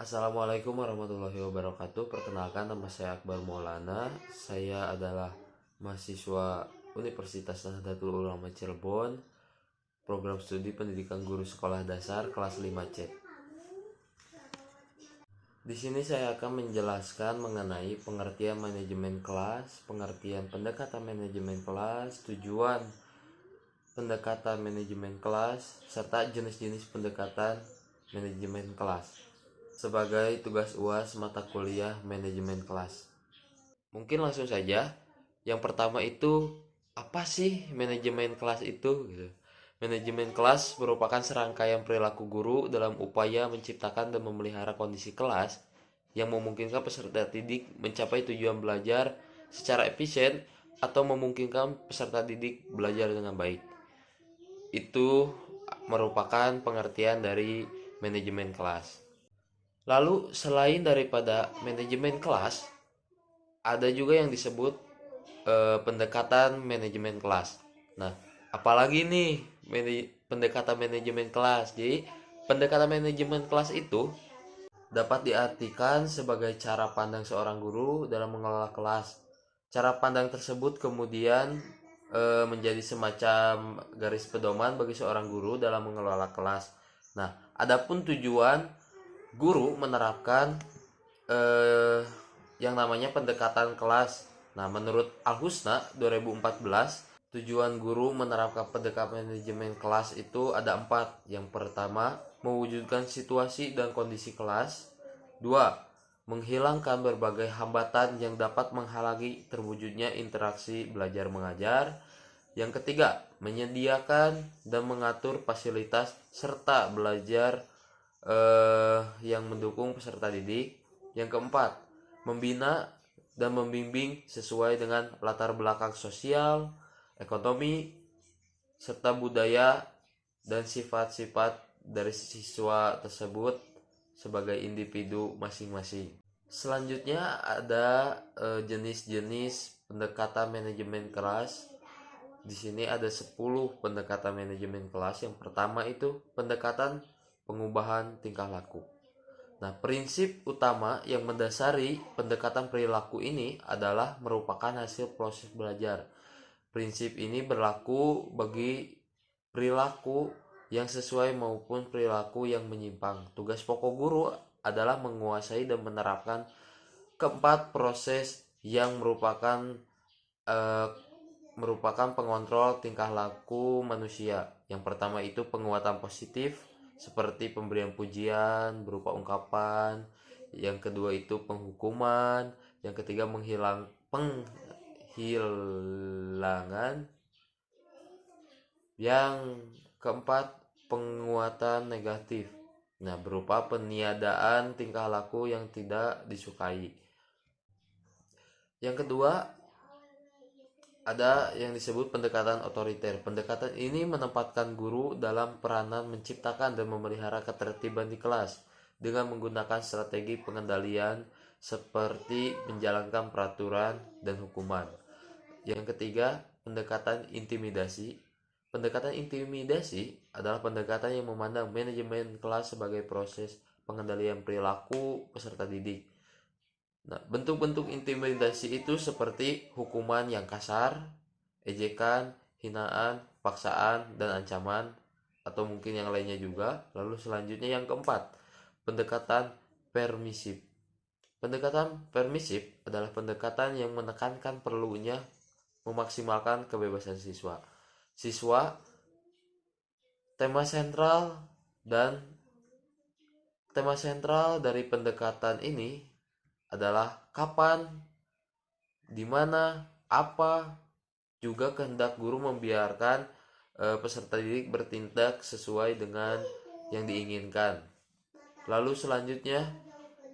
Assalamualaikum warahmatullahi wabarakatuh. Perkenalkan, nama saya Akbar Maulana. Saya adalah mahasiswa Universitas Nahdlatul Ulama Cirebon, program studi pendidikan guru sekolah dasar kelas 5C. Di sini saya akan menjelaskan mengenai pengertian manajemen kelas, pengertian pendekatan manajemen kelas, tujuan pendekatan manajemen kelas, serta jenis-jenis pendekatan manajemen kelas sebagai tugas UAS mata kuliah manajemen kelas. Mungkin langsung saja. Yang pertama itu, apa sih manajemen kelas itu gitu. Manajemen kelas merupakan serangkaian perilaku guru dalam upaya menciptakan dan memelihara kondisi kelas yang memungkinkan peserta didik mencapai tujuan belajar secara efisien atau memungkinkan peserta didik belajar dengan baik. Itu merupakan pengertian dari manajemen kelas. Lalu selain daripada manajemen kelas, ada juga yang disebut pendekatan manajemen kelas. Nah, apalagi nih pendekatan manajemen kelas. Jadi, pendekatan manajemen kelas itu dapat diartikan sebagai cara pandang seorang guru dalam mengelola kelas. Cara pandang tersebut kemudian menjadi semacam garis pedoman bagi seorang guru dalam mengelola kelas. Nah, adapun tujuan guru menerapkan yang namanya pendekatan kelas. Nah, menurut Al-Husna 2014, tujuan guru menerapkan pendekatan manajemen kelas itu ada 4. Yang pertama, mewujudkan situasi dan kondisi kelas. 2. Menghilangkan berbagai hambatan yang dapat menghalangi terwujudnya interaksi belajar mengajar. Yang ketiga, menyediakan dan mengatur fasilitas serta belajar yang mendukung peserta didik. Yang keempat, membina dan membimbing sesuai dengan latar belakang sosial, ekonomi, serta budaya dan sifat-sifat dari siswa tersebut sebagai individu masing-masing. Selanjutnya ada jenis-jenis pendekatan manajemen kelas. Di sini ada 10 pendekatan manajemen kelas. Yang pertama itu pendekatan pengubahan tingkah laku. Nah, prinsip utama yang mendasari pendekatan perilaku ini adalah merupakan hasil proses belajar. Prinsip ini berlaku bagi perilaku yang sesuai maupun perilaku yang menyimpang. Tugas pokok guru adalah menguasai dan menerapkan keempat proses yang merupakan pengontrol tingkah laku manusia. Yang pertama itu penguatan positif, seperti pemberian pujian berupa ungkapan. Yang kedua itu penghukuman. Yang ketiga penghilangan. Yang keempat penguatan negatif. Nah, berupa peniadaan tingkah laku yang tidak disukai. Yang kedua, ada yang disebut pendekatan otoriter. Pendekatan ini menempatkan guru dalam peranan menciptakan dan memelihara ketertiban di kelas dengan menggunakan strategi pengendalian seperti menjalankan peraturan dan hukuman. Yang ketiga, pendekatan intimidasi. Pendekatan intimidasi adalah pendekatan yang memandang manajemen kelas sebagai proses pengendalian perilaku peserta didik. Nah, bentuk-bentuk intimidasi itu seperti hukuman yang kasar, ejekan, hinaan, paksaan, dan ancaman, atau mungkin yang lainnya juga. Lalu selanjutnya yang keempat, pendekatan permisif. Pendekatan permisif adalah pendekatan yang menekankan perlunya memaksimalkan kebebasan siswa. Siswa, tema sentral dan tema sentral dari pendekatan ini adalah kapan, di mana, apa, juga kehendak guru membiarkan peserta didik bertindak sesuai dengan yang diinginkan. Lalu selanjutnya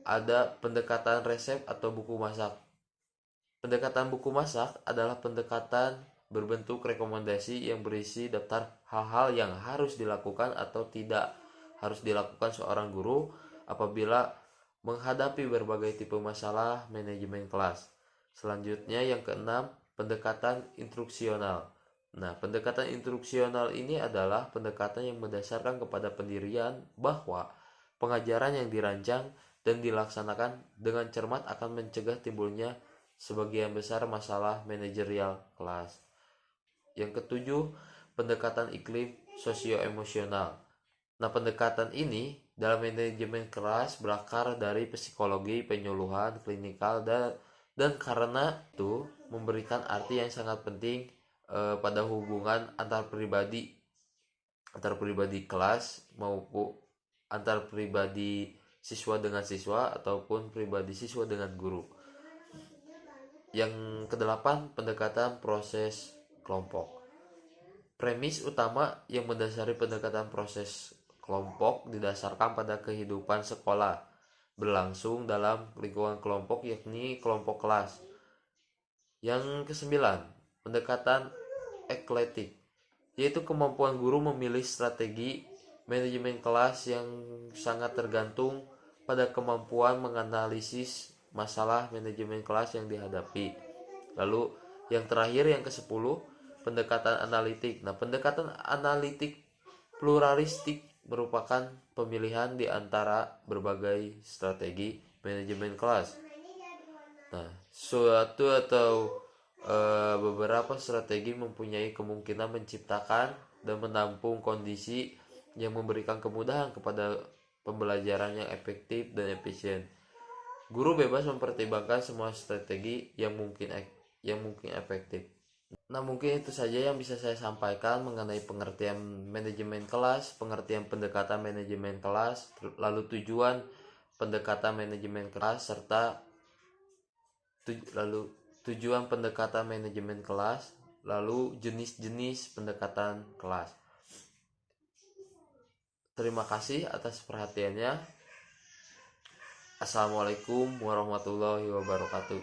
ada pendekatan resep atau buku masak. Pendekatan buku masak adalah pendekatan berbentuk rekomendasi yang berisi daftar hal-hal yang harus dilakukan atau tidak harus dilakukan seorang guru apabila menghadapi berbagai tipe masalah manajemen kelas. Selanjutnya yang keenam, pendekatan instruksional. Nah, pendekatan instruksional ini adalah pendekatan yang mendasarkan kepada pendirian bahwa pengajaran yang dirancang dan dilaksanakan dengan cermat akan mencegah timbulnya sebagian besar masalah manajerial kelas. Yang ketujuh, pendekatan iklim sosioemosional. Nah, pendekatan ini dalam manajemen kelas berakar dari psikologi, penyuluhan, klinikal, dan karena itu memberikan arti yang sangat penting pada hubungan antar pribadi kelas maupun antar pribadi siswa dengan siswa ataupun pribadi siswa dengan guru. Yang kedelapan, pendekatan proses kelompok. Premis utama yang mendasari pendekatan proses kelompok didasarkan pada kehidupan sekolah berlangsung dalam lingkungan kelompok, yakni kelompok kelas. Yang kesembilan, pendekatan ekletik, yaitu kemampuan guru memilih strategi manajemen kelas yang sangat tergantung pada kemampuan menganalisis masalah manajemen kelas yang dihadapi. Lalu yang terakhir, yang ke-10, pendekatan analitik. Nah, pendekatan analitik pluralistik merupakan pemilihan di antara berbagai strategi manajemen kelas. Nah, suatu atau beberapa strategi mempunyai kemungkinan menciptakan dan menampung kondisi yang memberikan kemudahan kepada pembelajaran yang efektif dan efisien. Guru bebas mempertimbangkan semua strategi yang mungkin efektif. Nah, mungkin itu saja yang bisa saya sampaikan mengenai pengertian manajemen kelas, pengertian pendekatan manajemen kelas, lalu tujuan pendekatan manajemen kelas, serta lalu tujuan pendekatan manajemen kelas, lalu jenis-jenis pendekatan kelas. Terima kasih atas perhatiannya. Assalamualaikum warahmatullahi wabarakatuh.